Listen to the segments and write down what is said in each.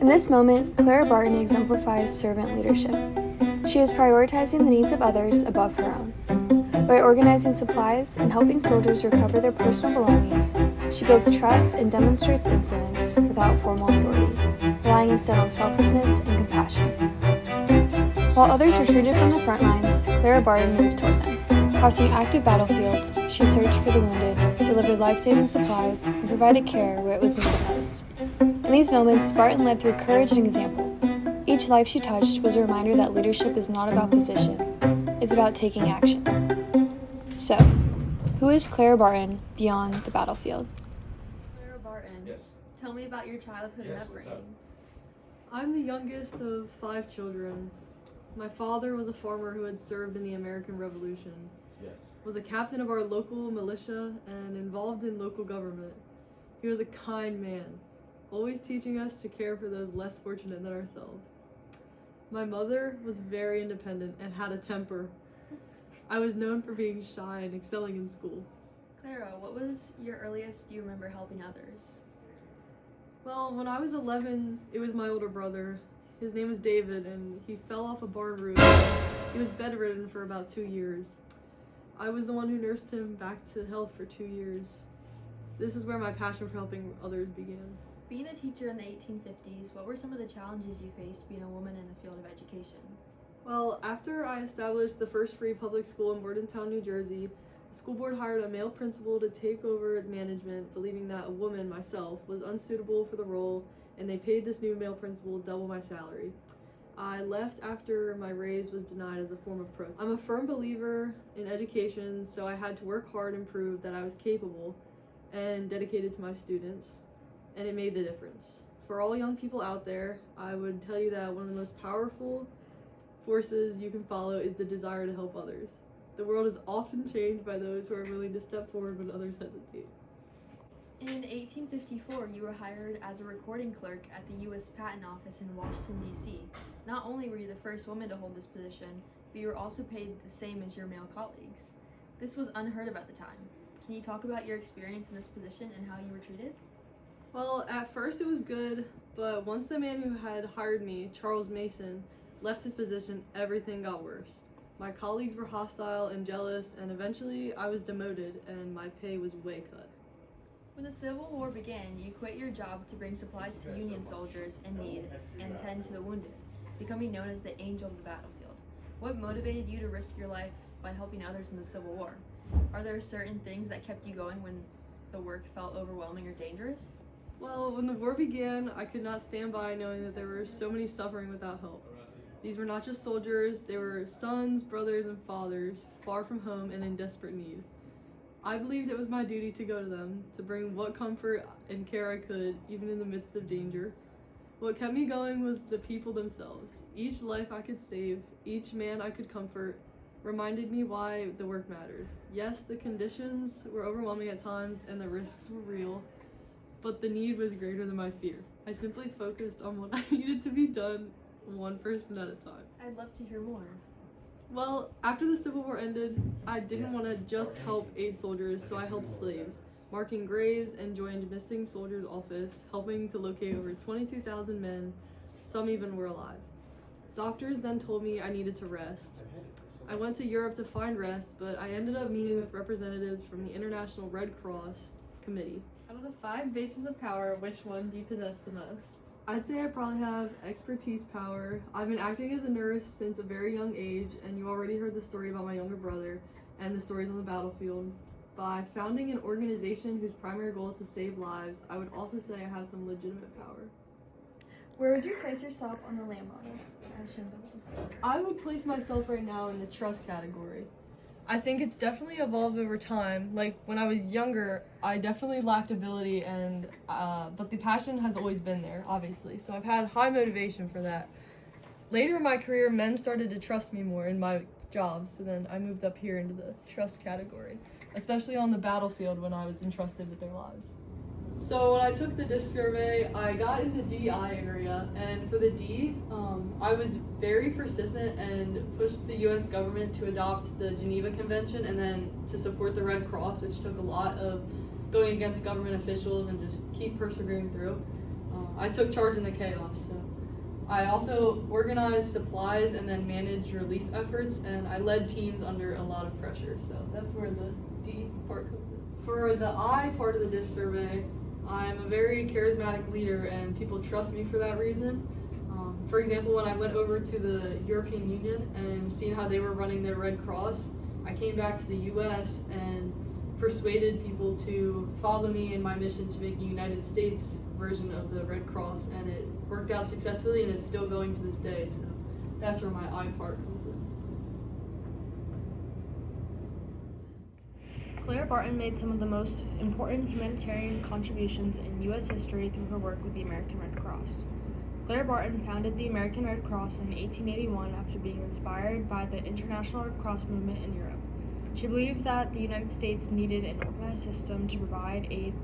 this moment, Clara Barton exemplifies servant leadership. She is prioritizing the needs of others above her own. By organizing supplies and helping soldiers recover their personal belongings, she builds trust and demonstrates influence without formal authority, relying instead on selflessness and compassion. While others retreated from the front lines, Clara Barton moved toward them. Crossing active battlefields, she searched for the wounded, delivered life-saving supplies, and provided care where it was needed most. In these moments, Barton led through courage and example. Each life she touched was a reminder that leadership is not about position, it's about taking action. So, who is Clara Barton beyond the battlefield? Clara Barton, Yes. tell me about your childhood and Yes, what's upbringing. I'm the youngest of 5 children. My father was a farmer who had served in the American Revolution, Yes. was a captain of our local militia, and involved in local government. He was a kind man, always teaching us to care for those less fortunate than ourselves. My mother was very independent and had a temper. I was known for being shy and excelling in school. Clara, what was your earliest you remember helping others? Well, when I was 11, it was my older brother. His name was David, and he fell off a barn roof. He was bedridden for about 2 years. I was the one who nursed him back to health for 2 years. This is where my passion for helping others began. Being a teacher in the 1850s, what were some of the challenges you faced being a woman in the field of education? Well, after I established the first free public school in Bordentown, New Jersey, the school board hired a male principal to take over management, believing that a woman, myself, was unsuitable for the role, and they paid this new male principal double my salary. I left after my raise was denied as a form of protest. I'm a firm believer in education, so I had to work hard and prove that I was capable and dedicated to my students, and it made a difference. For all young people out there, I would tell you that one of the most powerful forces you can follow is the desire to help others. The world is often changed by those who are willing to step forward when others hesitate. In 1854, you were hired as a recording clerk at the U.S. Patent Office in Washington, D.C. Not only were you the first woman to hold this position, but you were also paid the same as your male colleagues. This was unheard of at the time. Can you talk about your experience in this position and how you were treated? Well, at first it was good, but once the man who had hired me, Charles Mason, left his position, everything got worse. My colleagues were hostile and jealous, and eventually I was demoted and my pay was way cut. When the Civil War began, you quit your job to bring supplies to Union soldiers in need and tend to the wounded, becoming known as the Angel of the Battlefield. What motivated you to risk your life by helping others in the Civil War? Are there certain things that kept you going when the work felt overwhelming or dangerous? Well, when the war began, I could not stand by knowing that there were so many suffering without help. These were not just soldiers, they were sons, brothers, and fathers, far from home and in desperate need. I believed it was my duty to go to them, to bring what comfort and care I could, even in the midst of danger. What kept me going was the people themselves. Each life I could save, each man I could comfort, reminded me why the work mattered. Yes, the conditions were overwhelming at times and the risks were real, but the need was greater than my fear. I simply focused on what I needed to be done, one person at a time. I'd love to hear more. Well, after the Civil War ended, I didn't want to just help aid soldiers, so I helped slaves, marking graves and joined missing soldiers' office, helping to locate over 22,000 men, some even were alive. Doctors then told me I needed to rest. I went to Europe to find rest, but I ended up meeting with representatives from the International Red Cross Committee. Out of the 5 bases of power, which one do you possess the most? I'd say I probably have expertise power. I've been acting as a nurse since a very young age, and you already heard the story about my younger brother and the stories on the battlefield. By founding an organization whose primary goal is to save lives, I would also say I have some legitimate power. Where would you place yourself on the Lamb model, as shown below? I would place myself right now in the trust category. I think it's definitely evolved over time. Like when I was younger, I definitely lacked ability, and but the passion has always been there, obviously. So I've had high motivation for that. Later in my career, men started to trust me more in my job, so then I moved up here into the trust category, especially on the battlefield when I was entrusted with their lives. So when I took the DISC survey, I got in the DI area, and for the D, I was very persistent and pushed the U.S. government to adopt the Geneva Convention and then to support the Red Cross, which took a lot of going against government officials and just keep persevering through. I took charge in the chaos. So I also organized supplies and then managed relief efforts, and I led teams under a lot of pressure. So that's where the D part comes in. For the I part of the DISC survey, I'm a very charismatic leader, and people trust me for that reason. For example, when I went over to the European Union and seeing how they were running their Red Cross, I came back to the US and persuaded people to follow me in my mission to make a United States version of the Red Cross, and it worked out successfully, and it's still going to this day. So that's where my I part comes in. Clara Barton made some of the most important humanitarian contributions in U.S. history through her work with the American Red Cross. Clara Barton founded the American Red Cross in 1881 after being inspired by the International Red Cross movement in Europe. She believed that the United States needed an organized system to provide aid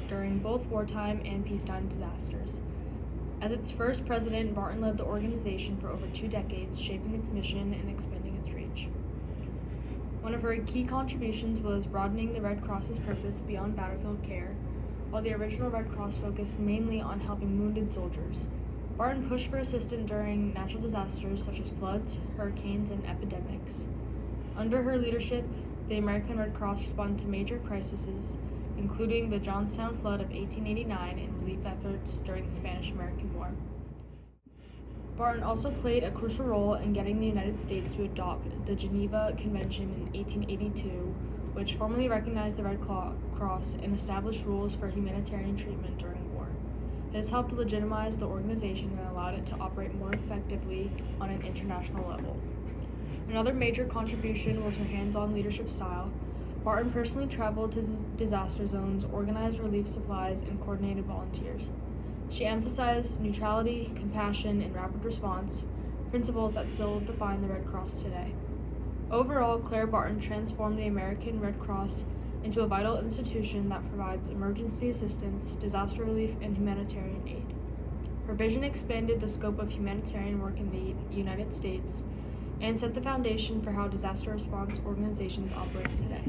during both wartime and peacetime disasters. As its first president, Barton led the organization for over 2 decades, shaping its mission and expanding its reach. One of her key contributions was broadening the Red Cross's purpose beyond battlefield care. While the original Red Cross focused mainly on helping wounded soldiers, Barton pushed for assistance during natural disasters such as floods, hurricanes, and epidemics. Under her leadership, the American Red Cross responded to major crises, including the Johnstown flood of 1889 and relief efforts during the Spanish-American War. Barton also played a crucial role in getting the United States to adopt the Geneva Convention in 1882, which formally recognized the Red Cross and established rules for humanitarian treatment during war. This helped legitimize the organization and allowed it to operate more effectively on an international level. Another major contribution was her hands-on leadership style. Barton personally traveled to disaster zones, organized relief supplies, and coordinated volunteers. She emphasized neutrality, compassion, and rapid response, principles that still define the Red Cross today. Overall, Clara Barton transformed the American Red Cross into a vital institution that provides emergency assistance, disaster relief, and humanitarian aid. Her vision expanded the scope of humanitarian work in the United States and set the foundation for how disaster response organizations operate today.